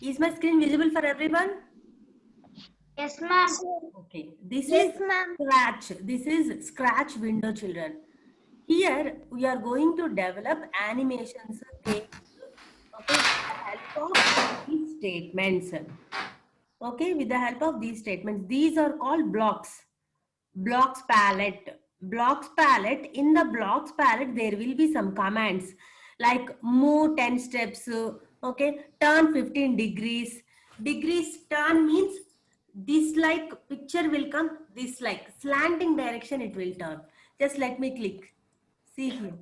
Is my screen visible for everyone? Yes, ma'am. Okay. This Yes, is ma'am. Scratch. This is Scratch window, children. Here we are going to develop animations, games, okay, with the help of these statements. Okay, with the help of these statements. These are called blocks. Blocks palette. Blocks palette. In the blocks palette, there will be some commands like move 10 steps, okay, turn 15 degrees. Degrees turn means this like picture will come, this like slanting direction it will turn. Just let me click. See here.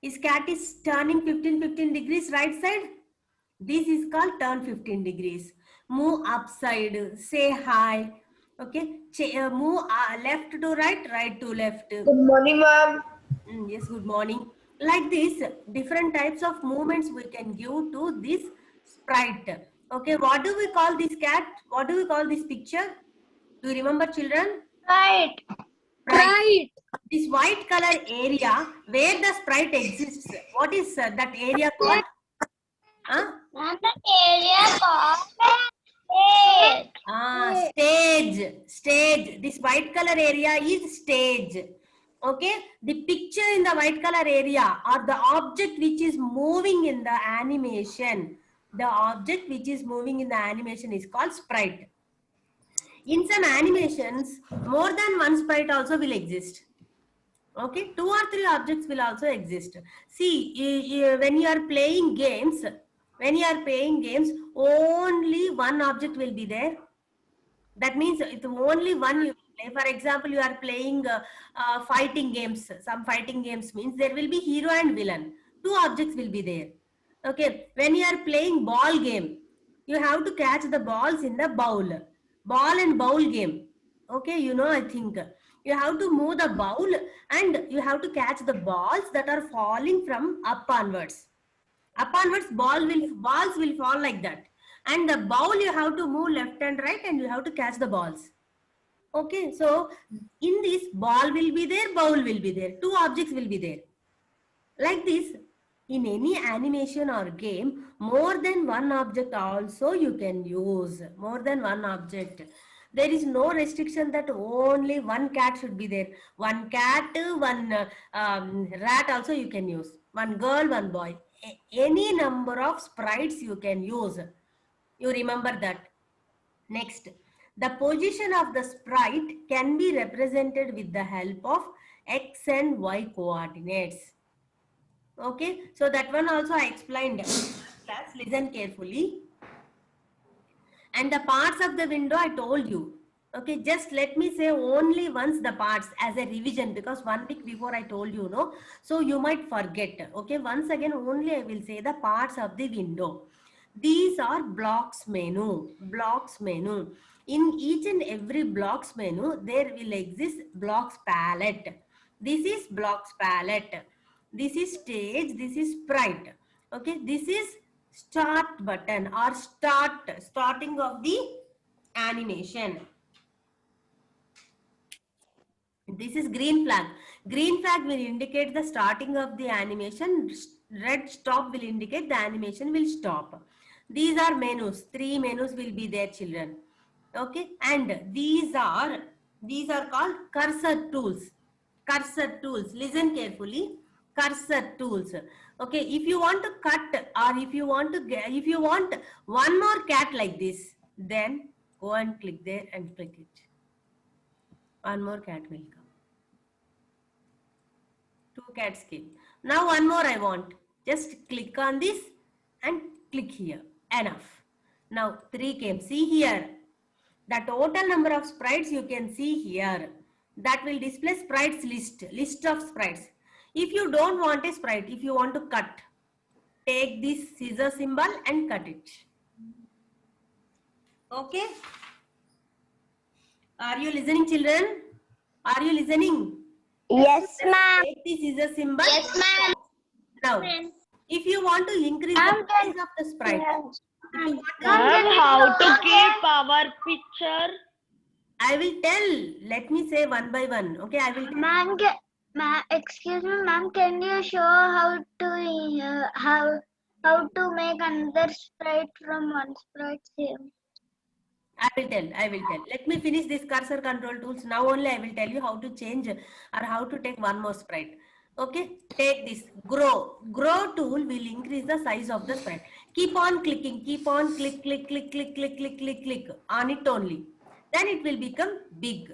His cat is turning 15 degrees right side. This is called turn 15 degrees. Move upside, say hi. Okay, move left to right, right to left. Good morning, ma'am. Yes, good morning. Like this, different types of movements we can give to this sprite. Okay, what do we call this cat? What do we call this picture? Do you remember, children? Right. Sprite. This white color area where the sprite exists. What is that area called? Huh? That area called Stage. Stage. This white color area is stage. Okay. The picture in the white color area or the object which is moving in the animation. The object which is moving in the animation is called sprite. In some animations, more than one sprite also will exist. Okay, 2 or 3 objects will also exist. See, when you are playing games, only one object will be there. That means it's only one you play. For example, you are playing fighting games. Some fighting games means there will be hero and villain. 2 objects will be there. Okay, when you are playing ball game, you have to catch the balls in the bowl. Ball and bowl game. Okay, you know, I think you have to move the bowl and you have to catch the balls that are falling from up onwards. Up onwards, balls will fall like that. And the bowl you have to move left and right and you have to catch the balls. Okay, so in this ball will be there, bowl will be there. 2 objects will be there. Like this, in any animation or game, more than one object also you can use. More than one object. There is no restriction that only one cat should be there. One cat, one rat also you can use. One girl, one boy. Any number of sprites you can use. You remember that. Next, the position of the sprite can be represented with the help of x and y coordinates. Okay, so that one also I explained. Class, listen carefully. And the parts of the window I told you. Okay, just let me say only once the parts as a revision because 1 week before I told you, no. So you might forget. Okay, once again only I will say the parts of the window. These are blocks menu. Blocks menu. In each and every blocks menu, there will exist blocks palette. This is blocks palette. This is stage. This is sprite. Okay, this is start button or starting of the animation. This is green flag. Green flag will indicate the starting of the animation. Red stop will indicate the animation will stop. These are menus. 3 menus will be there, children. Okay, and these are called cursor tools. Cursor tools. Listen carefully. Cursor tools. Okay, if you want to cut or if you want one more cat like this, then go and click there and click it. One more cat will come. 2 cats came. Now one more I want. Just click on this and click here. Enough. Now 3 came. See here. The total number of sprites you can see here. That will display sprites list of sprites. If you don't want a sprite, if you want to cut, take this scissor symbol and cut it. Okay? Are you listening, children? Are you listening? Yes, ma'am. Take the scissor symbol. Yes, ma'am. Now, if you want to increase the size of the sprite, Ma'am, how to keep our picture? I will tell. Let me say one by one. Okay, I will tell. Ma'am, Excuse me, ma'am. Can you show how to make another sprite from one sprite same? I will tell. I will tell. Let me finish this cursor control tools. Now only I will tell you how to change or how to take one more sprite. Okay. Take this. Grow. Grow tool will increase the size of the sprite. Keep on clicking. Keep on click, click, click, click, click, click, click, click on it only. Then it will become big.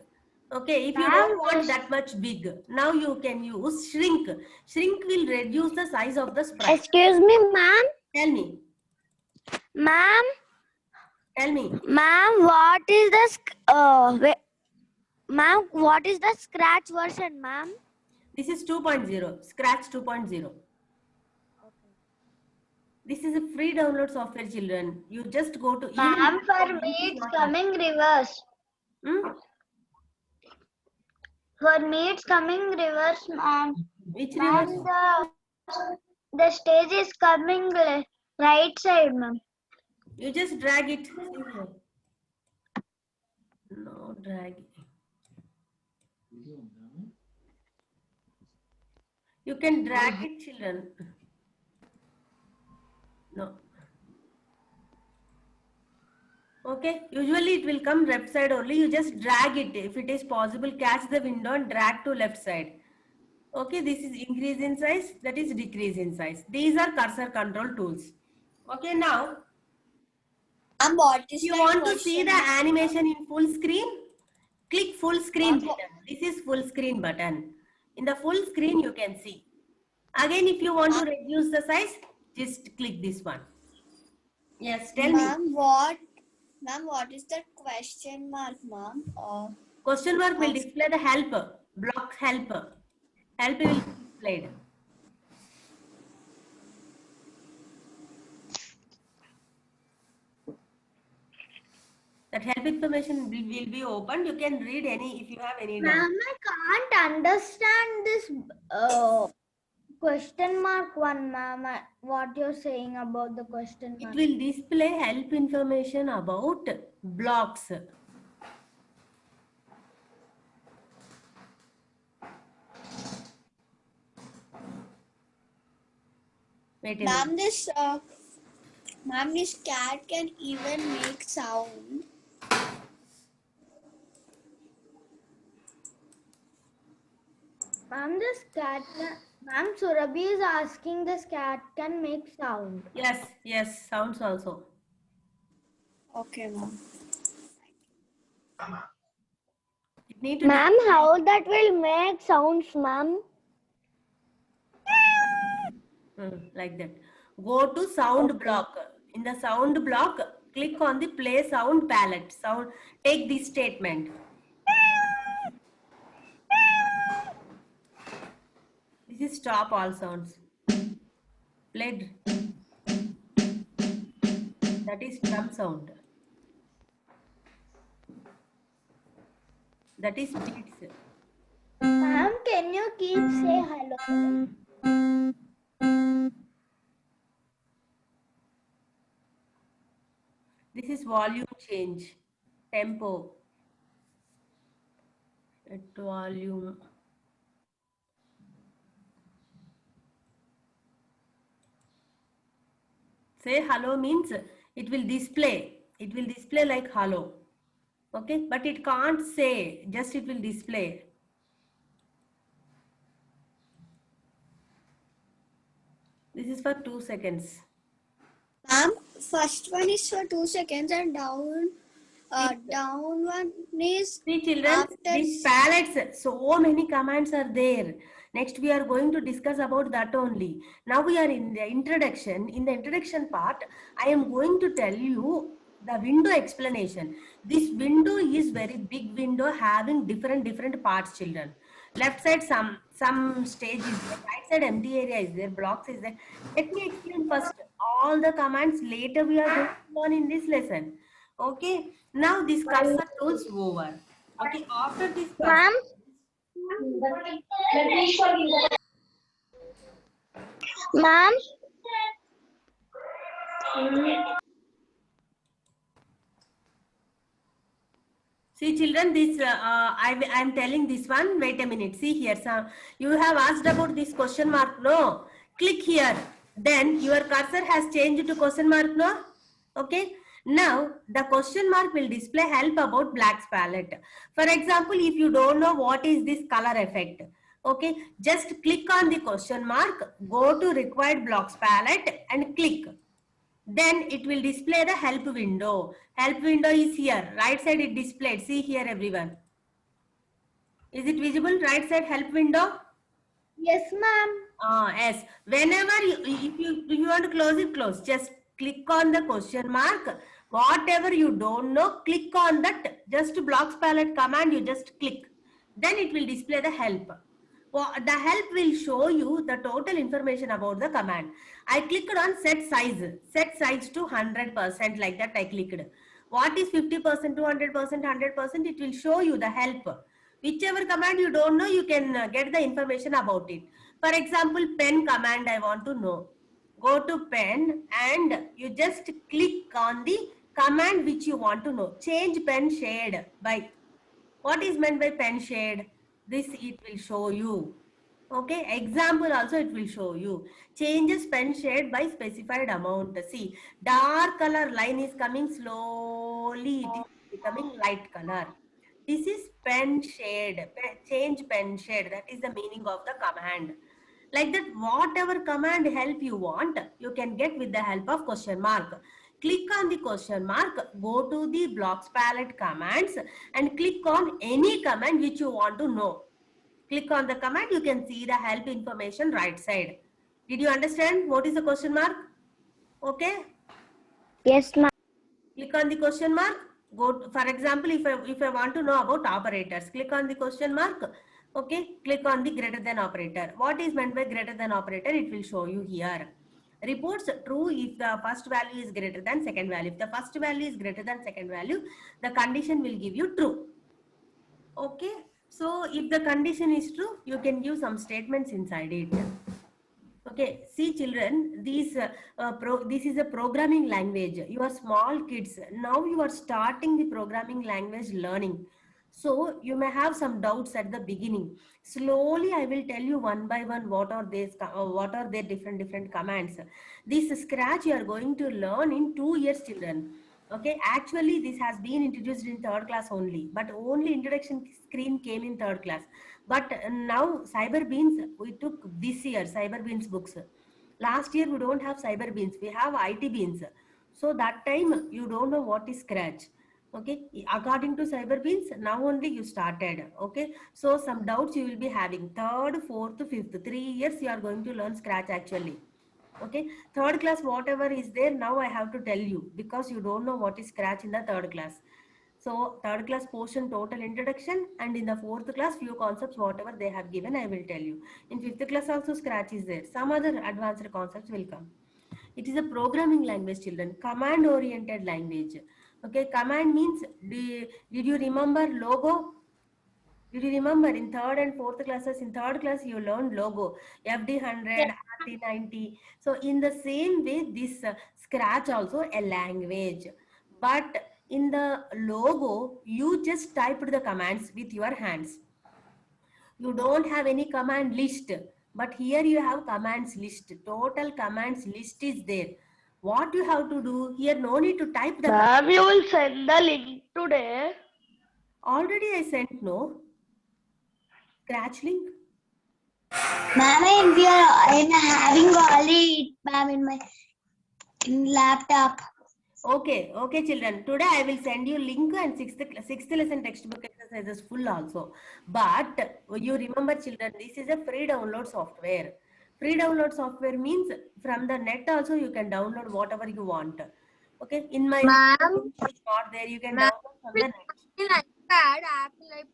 Okay. If you don't want that much big, now you can use shrink. Shrink will reduce the size of the sprite. Excuse me, ma'am. Tell me. Ma'am. Tell me. Ma'am, ma'am, what is the scratch version, ma'am? This is 2.0. Scratch 2.0. This is a free download software, children. You just go to. Ma'am, for me it's coming reverse. For me it's coming reverse, ma'am. Which Ma'am, reverse? the stage is coming right side, ma'am. You just drag it. No, drag it. You can drag it, children. No. Okay. Usually it will come left side only. You just drag it. If it is possible, catch the window and drag to left side. Okay. This is increase in size. That is decrease in size. These are cursor control tools. Okay. Now, if you want to see the animation in full screen, click full screen button. This is full screen button. In the full screen, you can see. Again, if you want to reduce the size, just click this one. Yes, tell me. Ma'am, what is that question mark, ma'am? Question mark will display the help. Block help. Help will be displayed. That help information will be opened. You can read any if you have any doubt. Ma'am, I can't understand this question mark one, ma'am. What you're saying about the question mark? It will display help information about blocks. Wait a minute. Ma'am, this cat can even make sound. Ma'am, Ma'am, Surabhi is asking this cat can make sound. Yes, sounds also. Okay, ma'am. Ma'am, how that will make sounds, ma'am? Like that. Go to sound block. In the sound block, click on the play sound palette. Take this statement. This is stop all sounds. Played. That is drum sound. That is beats. Ma'am, can you keep say hello? This is volume change. Tempo. At volume. Say hello means it will display. It will display like hello. Okay, but it can't say, just it will display. This is for 2 seconds. Ma'am, first one is for 2 seconds and down one is. See children, these palettes, so many commands are there. Next we are going to discuss about that only. Now we are in the introduction. In the introduction part, I am going to tell you the window explanation. This window is very big window having different parts, children. Left side some stage is there, right side empty area is there, blocks is there. Let me explain first all the commands. Later we are going to learn in this lesson. Okay, now this cursor tools over. Okay, after this cursor, Ma'am, See children, this I am telling this one. Wait a minute. See here. So you have asked about this question mark. No. Click here. Then your cursor has changed to question mark. No. Okay. Now the question mark will display help about blacks palette. For example, if you don't know what is this color effect, okay, just click on the question mark. Go to required blocks palette and click. Then it will display the help window. Help window is here. Right side it displayed. See here everyone. Is it visible? Right side help window? Yes, ma'am. Yes. Whenever if you want to close it, close. Just click on the question mark. Whatever you don't know, click on that. Just blocks palette command, you just click. Then it will display the help. The help will show you the total information about the command. I clicked on set size to 100%, like that I clicked. What is 50%, 200%, 100%? It will show you the help. Whichever command you don't know, you can get the information about it. For example, pen command I want to know. Go to pen and you just click on the command which you want to know. Change pen shade by. What is meant by pen shade? This it will show you. Okay, example also it will show you. Changes pen shade by specified amount. See, dark color line is coming slowly. It is becoming light color. This is pen shade. Change pen shade. That is the meaning of the command. Like that, whatever command help you want, you can get with the help of question mark. Click on the question mark, go to the blocks palette commands and click on any command which you want to know. Click on the command, you can see the help information right side. Did you understand what is the question mark? Okay. Yes, ma'am. Click on the question mark. Go to, for example, if I want to know about operators, click on the question mark. Okay, click on the greater than operator. What is meant by greater than operator? It will show you here. Reports true if the first value is greater than second value. If the first value is greater than second value, the condition will give you true. Okay, so if the condition is true, you can give some statements inside it. Okay, see children, this is a programming language. You are small kids. Now you are starting the programming language learning. So you may have some doubts at the beginning. Slowly I will tell you one by one what are their different commands. This Scratch you are going to learn in 2 years, children. Okay, actually this has been introduced in 3rd class only, but only introduction screen came in 3rd class. But now Cyberbeans we took this year, Cyberbeans books. Last year we don't have Cyberbeans, we have IT Beans. So that time you don't know what is Scratch. Okay, according to Cyberbeans, now only you started. Okay, so some doubts you will be having. 3rd, 4th, 5th, 3 years you are going to learn Scratch actually. Okay, 3rd class whatever is there now I have to tell you because you don't know what is Scratch in the 3rd class. So 3rd class portion total introduction, and in the 4th class few concepts whatever they have given I will tell you. In 5th class also Scratch is there. Some other advanced concepts will come. It is a programming language, children, command oriented language. Okay, command means did you remember logo? Did you remember in 3rd and 4th classes? In 3rd class, you learned logo, FD100, RT90. So in the same way, this Scratch also a language. But in the logo, you just typed the commands with your hands. You don't have any command list. But here you have commands list. Total commands list is there. What you have to do here, no need to type the Ma'am, you will send the link today. already I sent, no? Scratch link. Ma'am, I'm having already, ma'am, in my laptop. Okay, okay, children. Today I will send you link and sixth lesson textbook exercises full also. But you remember, children, this is a free download software. Free download software means from the net also you can download whatever you want. Okay, in my it's not there. You can download from the net.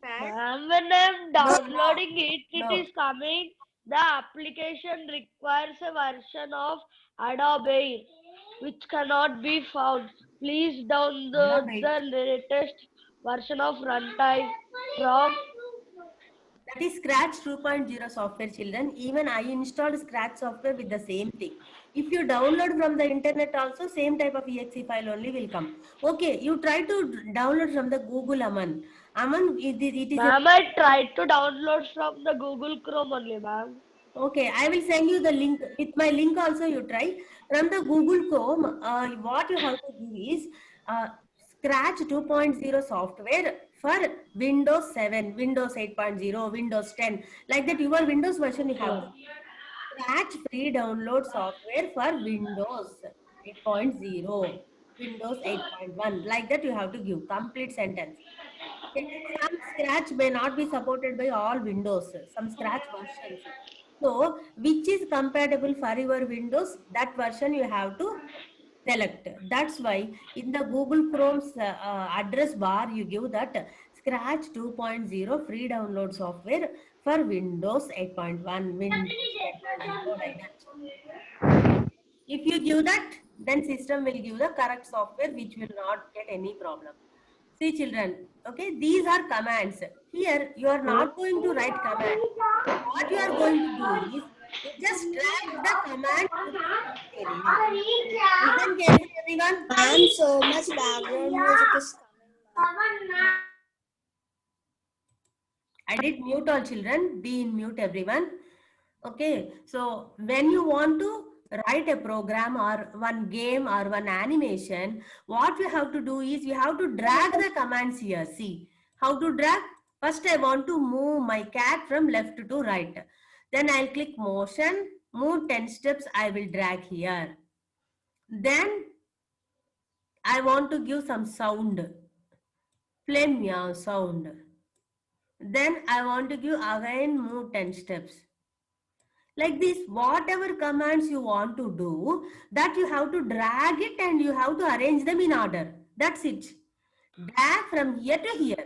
Ma'am, when I'm downloading it, no. it is coming. The application requires a version of Adobe which cannot be found. Please download the latest version of runtime from. That is Scratch 2.0 software, children. Even I installed Scratch software with the same thing. If you download from the internet also, same type of exe file only will come. Okay, you try to download from the Google Aman. Aman, it is a Ma'am, I tried to download from the Google Chrome only, ma'am. okay, I will send you the link. With my link also you try. From the Google Chrome, what you have to do is Scratch 2.0 software for Windows 7, Windows 8.0, Windows 10. Like that, your Windows version you have to Scratch free download software for Windows 8.0, Windows 8.1. Like that, you have to give complete sentence. Okay. Some Scratch may not be supported by all Windows, some Scratch versions. So, which is compatible for your Windows, that version you have to select. That's why in the Google Chrome's address bar, you give that Scratch 2.0 free download software for Windows 8.1, Windows 10.0 like that. If you give that, then system will give the correct software which will not get any problem. See children, okay, these are commands. Here you are not going to write command. What you are going to do is, you just drag the command to the area. Listen carefully everyone. Ma'am, so much background music is coming. I did mute all children, be in mute everyone. Okay, so when you want to write a program or one game or one animation, what you have to do is you have to drag the commands here. See how to drag? First, I want to move my cat from left to right. Then I'll click motion, move 10 steps, I will drag here. Then I want to give some sound, play meow sound. Then I want to give again move 10 steps. Like this, whatever commands you want to do, that you have to drag it and you have to arrange them in order. That's it. Drag from here to here.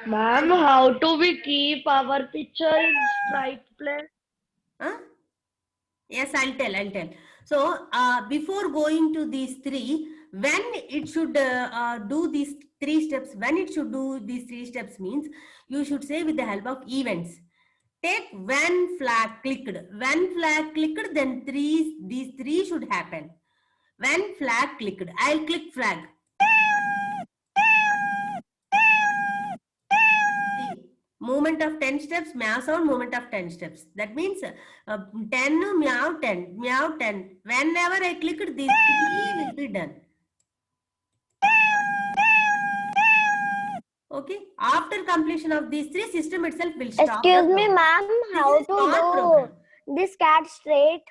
Ma'am, how do we keep our picture in right place? Huh? Yes, I'll tell. So, before going to these three, when it should do these three steps, means you should say with the help of events. Take when flag clicked. When flag clicked, then these three should happen. When flag clicked, I'll click flag. See, movement of 10 steps, meow sound, movement of 10 steps. That means 10, meow 10, meow 10. Whenever I clicked, these three will be done. Okay. After completion of these three, system itself will stop. Excuse me, ma'am. How This is to not do program. this cat straight?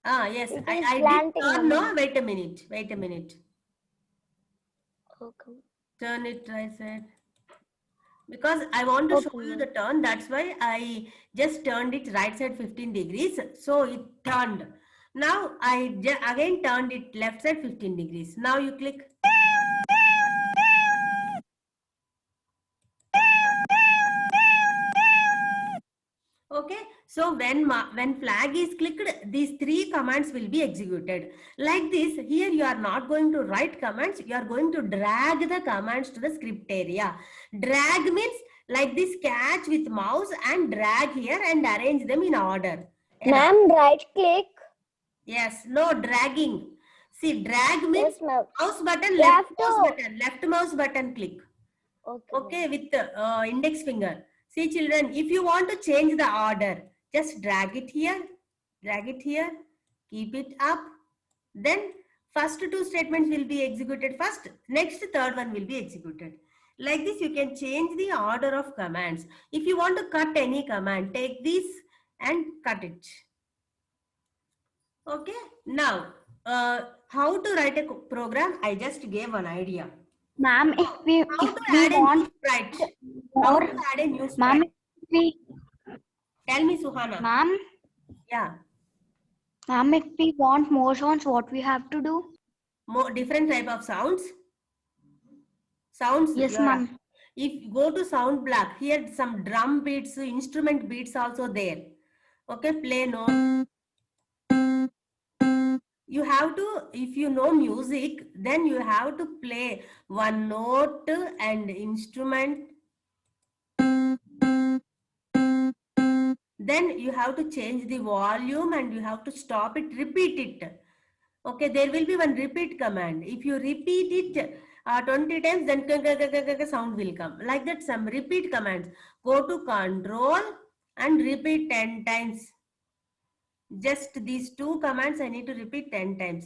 Ah, yes. It is I did slanting, turn, ma'am. no? Wait a minute. Okay. Turn it right side. Because I want to show Okay, you ma'am. the turn. That's why I just turned it right side 15 degrees. So it turned. Now I again turned it left side 15 degrees. Now you click. Okay, so when flag is clicked, these three commands will be executed. Like this, here you are not going to write commands, you are going to drag the commands to the script area. Drag means like this, catch with mouse and drag here and arrange them in order. Ma'am, right click. Yes, no dragging. See, drag means Yes, ma'am. mouse button, Left left mouse button click. Okay. Okay, with the index finger. See children, if you want to change the order, just drag it here, keep it up. Then first two statements will be executed first, next third one will be executed. Like this, you can change the order of commands. If you want to cut any command, take this and cut it. Okay, now how to write a program? I just gave one idea. Ma'am, if we want want how more, to add a new ma'am, sprite? if we, Tell me, Suhana. ma'am, Yeah, ma'am, if we want more sounds, what we have to do? more different type of sounds. Sounds. Yes, yeah. ma'am. If you go to sound block, here some drum beats, instrument beats also there. Okay, play note. You have to, if you know music, then you have to play one note and instrument. Then you have to change the volume and you have to stop it, repeat it. Okay, there will be one repeat command. If you repeat it 20 times, then sound will come. Like that, some repeat commands. Go to control and repeat 10 times. Just these two commands I need to repeat 10 times.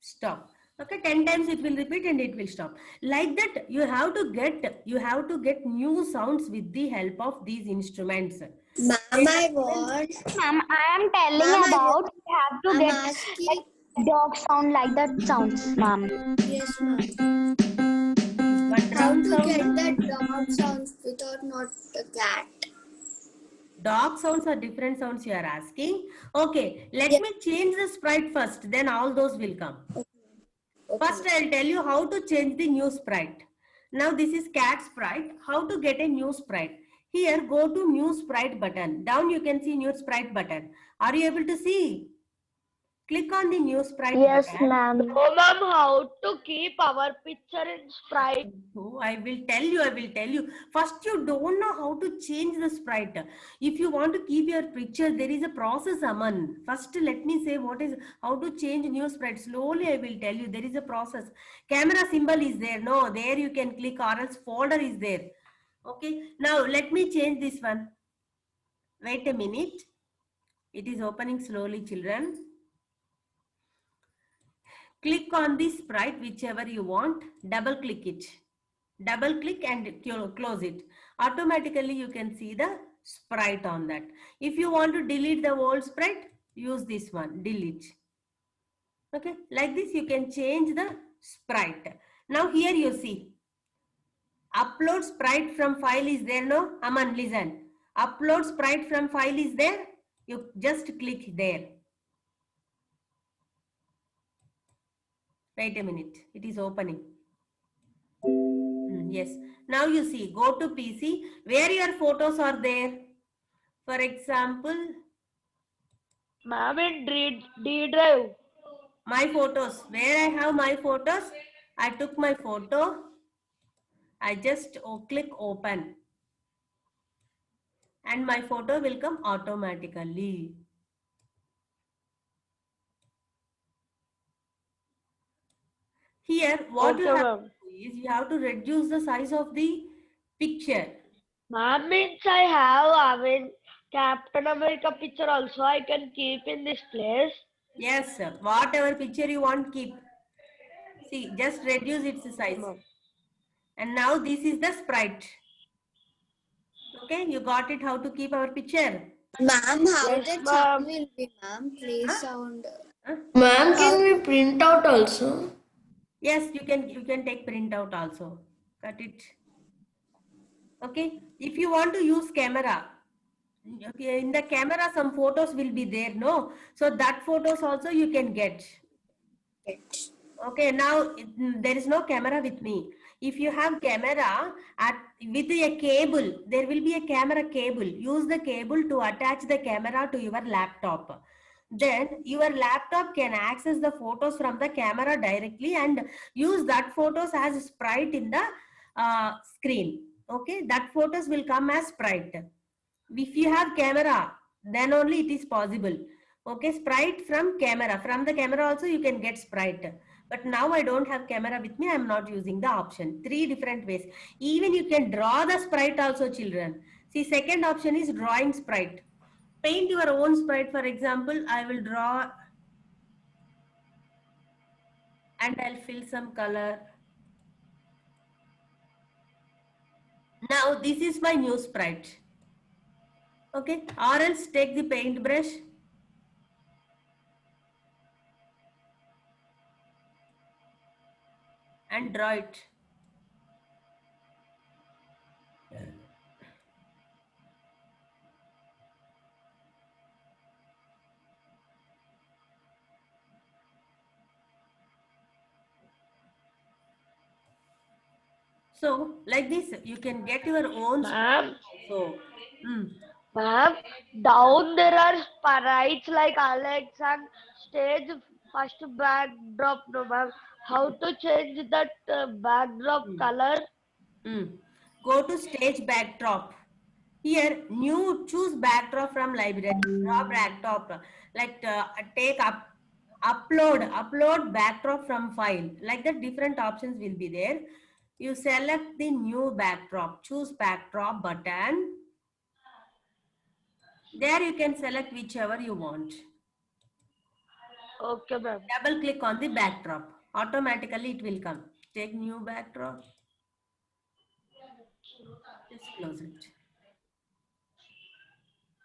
Stop. Okay, 10 times it will repeat and it will stop. Like that, you have to get new sounds with the help of these instruments. Ma'am, I want. Ma'am, I am telling Ma'am, about we have to I'm get asking. like dog sound like that sounds, ma'am. Yes, ma'am. What How drum to sound? get that dog sounds without not a cat? Dog sounds are different sounds you are asking. Okay, let Yeah. me change the sprite first, then all those will come. Okay. First, I'll tell you how to change the new sprite. Now, this is cat sprite. How to get a new sprite? Here, go to new sprite button. Down, you can see new sprite button. Are you able to see? Click on the new sprite Yes, button. ma'am. Oh, ma'am, how to keep our picture in sprite? Oh, I will tell you. First, you don't know how to change the sprite. If you want to keep your picture, there is a process, Aman. First, let me say how to change new sprite. Slowly, I will tell you. There is a process. Camera symbol is there. No, there you can click or else folder is there. Okay. Now, let me change this one. Wait a minute. It is opening slowly, children. Click on the sprite, whichever you want. Double click it. Double click and close it. Automatically you can see the sprite on that. If you want to delete the old sprite, use this one, delete. Okay, like this you can change the sprite. Now here you see, upload sprite from file is there, no? Aman, listen. Upload sprite from file is there. You just click there. Wait a minute, it is opening. Yes. Now you see, go to PC where your photos are there. For example, Ma'am, in D drive. my photos. Where I have my photos, I took my photo. I just click open. And my photo will come automatically. Here, what you Okay, have ma'am. to do is you have to reduce the size of the picture. Ma'am, means Captain America picture also I can keep in this place. Yes, sir. Whatever picture you want, keep. See, just reduce its size. And now this is the sprite. Okay, you got it how to keep our picture. Ma'am, how Yes, that ma'am. sound will be, ma'am? Play sound. Ma'am, can we print out also? Yes, you can take printout also. Cut it. Okay. If you want to use camera, okay, in the camera some photos will be there, no? So that photos also you can get. Okay, now there is no camera with me. If you have camera with a cable, there will be a camera cable. Use the cable to attach the camera to your laptop. Then your laptop can access the photos from the camera directly and use that photos as sprite in the screen. Okay, that photos will come as sprite. If you have camera, then only it is possible. Okay, sprite from camera. From the camera also you can get sprite. But now I don't have camera with me. I am not using the option. 3 different ways. Even you can draw the sprite also, children. See, second option is drawing sprite. Paint your own sprite. For example, I will draw and I'll fill some color. Now this is my new sprite. Okay, or else take the paintbrush and draw it. So like this, you can get your own. Ma'am, So, ma'am, down there are sprites like Alex and stage first backdrop, no ma'am. How to change that backdrop color? Go to stage backdrop. Here, new choose backdrop from library. Draw backdrop. Like take up. upload backdrop from file. Like that, different options will be there. You select the new backdrop, choose backdrop button. There you can select whichever you want. Okay, ma'am. Double click on the backdrop. Automatically it will come. Take new backdrop. Just close it.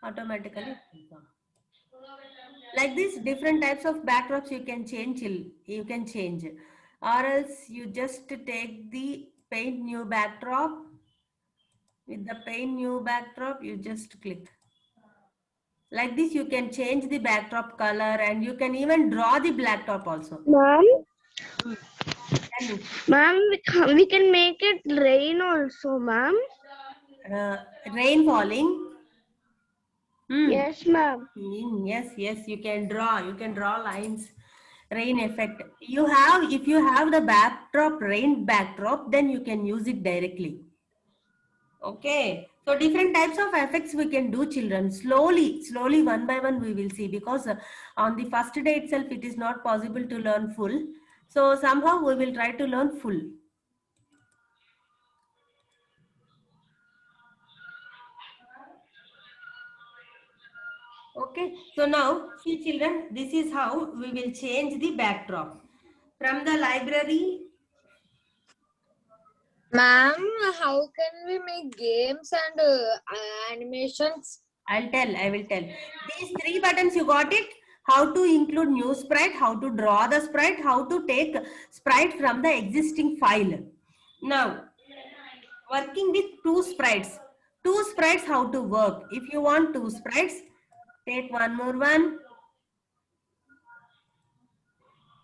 Automatically it will come. Like this, different types of backdrops you can change. Or else you just take the paint new backdrop. With the paint new backdrop, you just click. Like this, you can change the backdrop color and you can even draw the blacktop also. Ma'am, Tell me. ma'am, we can make it rain also, ma'am. Rain falling. Yes, ma'am. Yes, you can draw lines, rain effect. If you have the backdrop, rain backdrop, then you can use it directly. Okay, so different types of effects we can do, children. Slowly, one by one we will see, because on the first day itself it is not possible to learn full. So somehow we will try to learn full. Okay, so now see children, this is how we will change the backdrop. From the library, Ma'am, how can we make games and animations? I will tell. These three buttons, you got it? How to include new sprite, how to draw the sprite, how to take sprite from the existing file. Now, working with two sprites. Two sprites, how to work. If you want two sprites, take one more one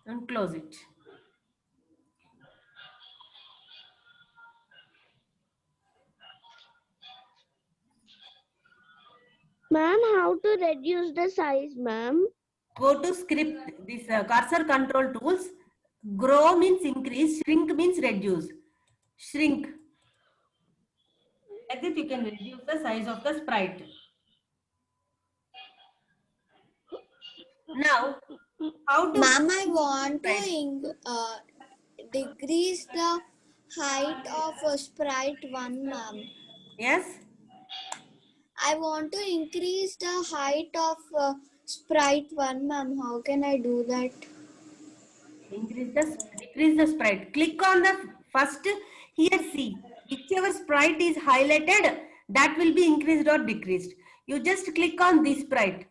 and close it. Ma'am, how to reduce the size, ma'am? Go to script, this cursor control tools. Grow means increase, shrink means reduce. Shrink. Like this, you can reduce the size of the sprite. Now, how to... Ma'am, I want to decrease the height of sprite 1, ma'am. Yes? I want to increase the height of sprite 1, ma'am. How can I do that? Decrease the sprite. Click on the first, here see, whichever sprite is highlighted, that will be increased or decreased. You just click on this sprite.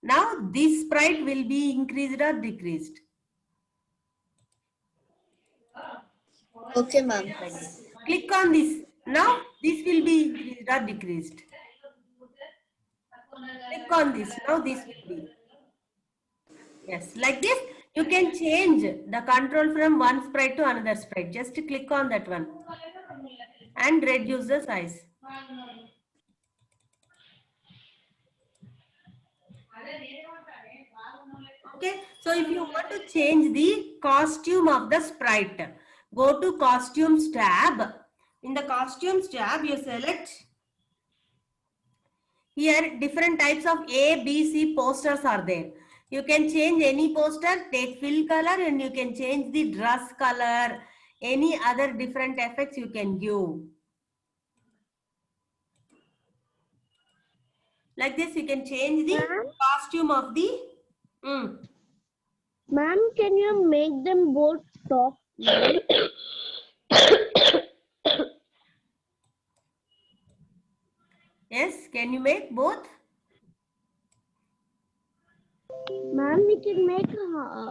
Now this sprite will be increased or decreased. Okay, ma'am. Click on this. Now this will be increased or decreased. Click on this. Now this will be. Yes, like this, you can change the control from one sprite to another sprite. Just click on that one and reduce the size. Okay, so if you want to change the costume of the sprite, go to costumes tab. In the costumes tab, you select here different types of A, B, C posters are there. You can change any poster, take fill color, and you can change the dress color, any other different effects you can give. Like this, you can change the costume of the... Ma'am, can you make them both talk? Yes, can you make both? Ma'am, we can make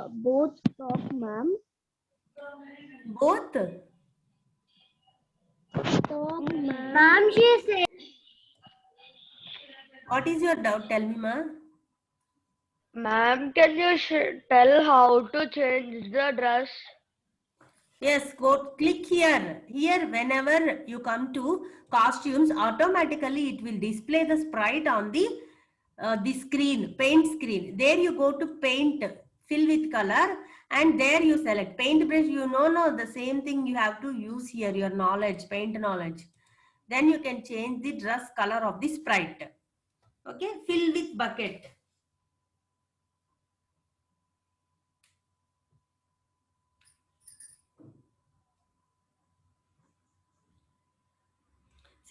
both talk, ma'am. Both? Talk, ma'am. Ma'am, she said. What is your doubt? Tell me, ma. Ma'am, can you tell how to change the dress? Yes, go click here. Here, whenever you come to costumes, automatically it will display the sprite on the screen, paint screen. There you go to paint, fill with color, and there you select paintbrush. You know the same thing you have to use here, your knowledge, paint knowledge. Then you can change the dress color of the sprite. Okay, fill with bucket.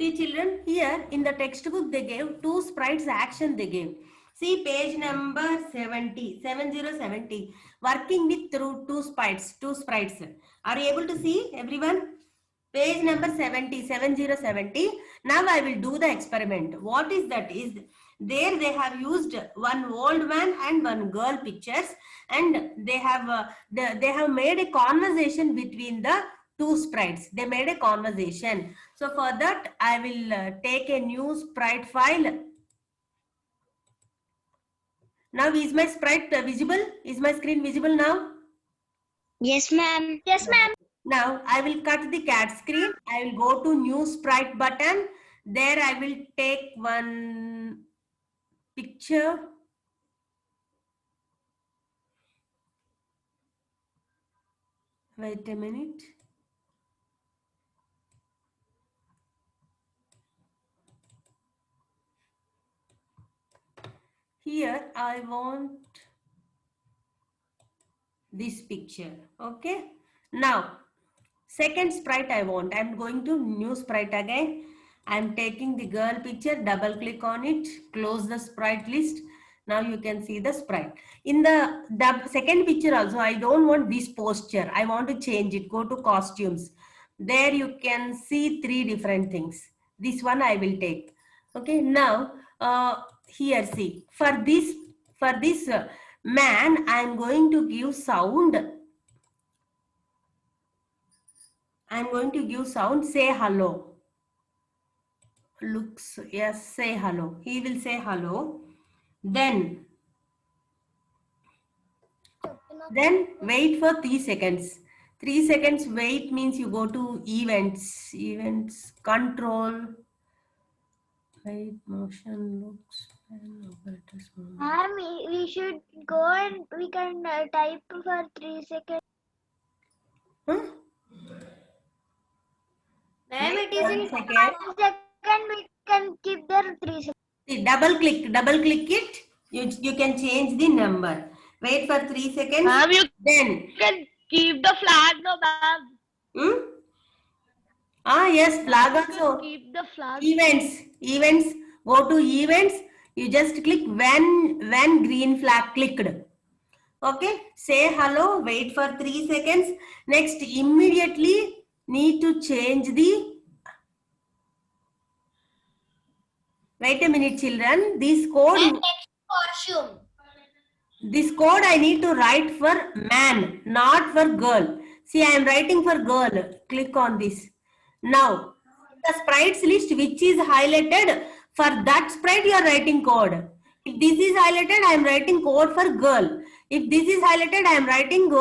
See children, here in the textbook they gave two sprites action they gave. See page number 70, 7070, working with through two sprites. Are you able to see everyone? Page number 70, 7070. Now I will do the experiment. What is that? Is there they have used one old man and one girl pictures, and they have made a conversation between the two sprites. They made a conversation. So for that I will take a new sprite file. Now is my sprite visible? Is my screen visible now? Yes, ma'am. Yes, ma'am. Now I will cut the cat screen. I will go to new sprite button. There I will take one picture. Wait a minute. Here I want this picture. Okay. Now second sprite I want. I'm going to new sprite again. I'm taking the girl picture, double click on it, close the sprite list. Now you can see the sprite. In the second picture also, I don't want this posture. I want to change it. Go to costumes. There you can see three different things. This one I will take. Okay. Now here see for this man, I'm going to give sound. I'm going to give sound, say hello. Looks, yes, say hello. He will say hello. Then wait for 3 seconds. 3 seconds wait means you go to events, control, wait, motion, looks, and operators. Ma'am, we should go and we can type for 3 seconds. Huh? Ma'am, it is in 1 second. 1 second we can keep there 3 seconds. See, double click it. You can change the number. Wait for 3 seconds. Ma'am, you Then can keep the flag, no, ma'am. Yes, flag You can also. keep the flag. Events. Go to events. You just click when green flag clicked. Okay. Say hello. Wait for 3 seconds. Next, immediately need to change the. Wait a minute, children. This code. Costume. This code I need to write for man, not for girl. See, I am writing for girl. Click on this. Now, the sprites list which is highlighted, for that sprite you are writing code. If this is highlighted, I am writing code for girl. If this is highlighted, I am writing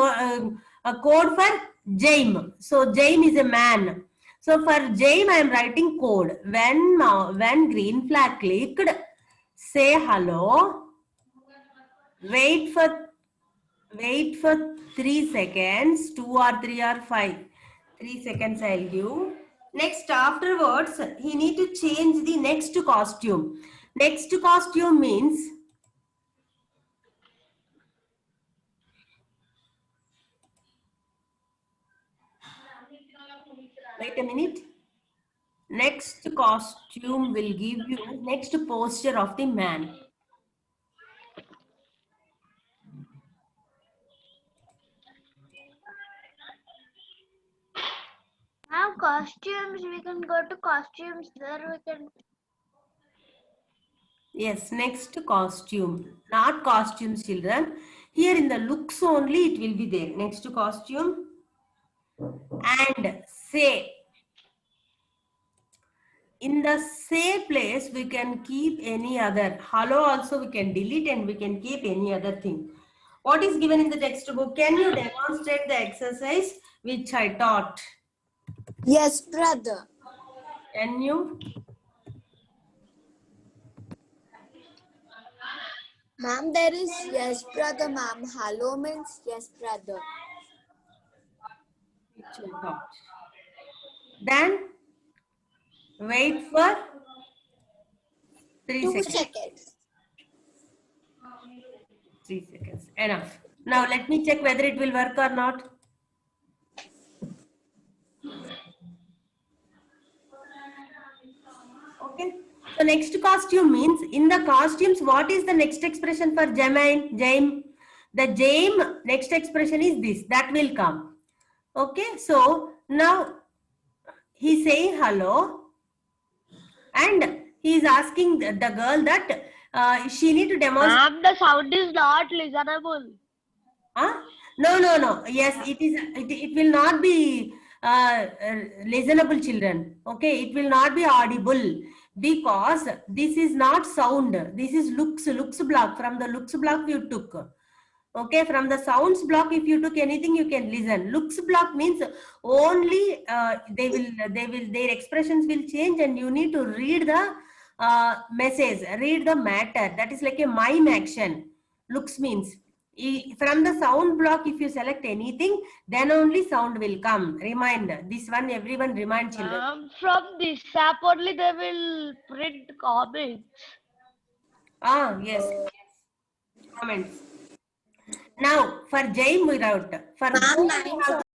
a code for James. So, James is a man. So, for James, I am writing code. When green flag clicked, say hello. Wait for 3 seconds, 2 or 3 or 5. 3 seconds I'll give. Next, afterwards, he need to change the next costume. Next costume means wait a minute. Next costume will give you next posture of the man. Now costumes, we can go to costumes. There we can. Yes, next costume. Not costumes, children. Here in the looks only it will be there. Next costume. And say. In the say place, we can keep any other. Hello also we can delete and we can keep any other thing. What is given in the textbook? Can you demonstrate the exercise which I taught? Yes, brother. Can you? Ma'am, there is yes, brother, ma'am. Hello means yes, brother. Which I taught. Then wait for 3 2 seconds. seconds. 3 seconds. Enough. Now let me check whether it will work or not. So next costume means in the costumes, what is the next expression for Jame? Jame. The Jame next expression is this. That will come. Okay. So now he's saying hello, and he is asking the girl that she need to demonstrate. Ma'am, the sound is not listenable. Huh? No. Yes, it is. It will not be listenable, children. Okay, it will not be audible because this is not sound. This is looks block. From the looks block you took. Okay, from the sounds block, if you took anything, you can listen. Looks block means only their expressions will change, and you need to read the message, read the matter. That is like a mime action. Looks means from the sound block, if you select anything, then only sound will come. Remind this one, everyone remind children. Ma'am, from this app only they will print comments. Ah, yes. Comments. Now, for Jai Murad, for Ma'am, both lines you have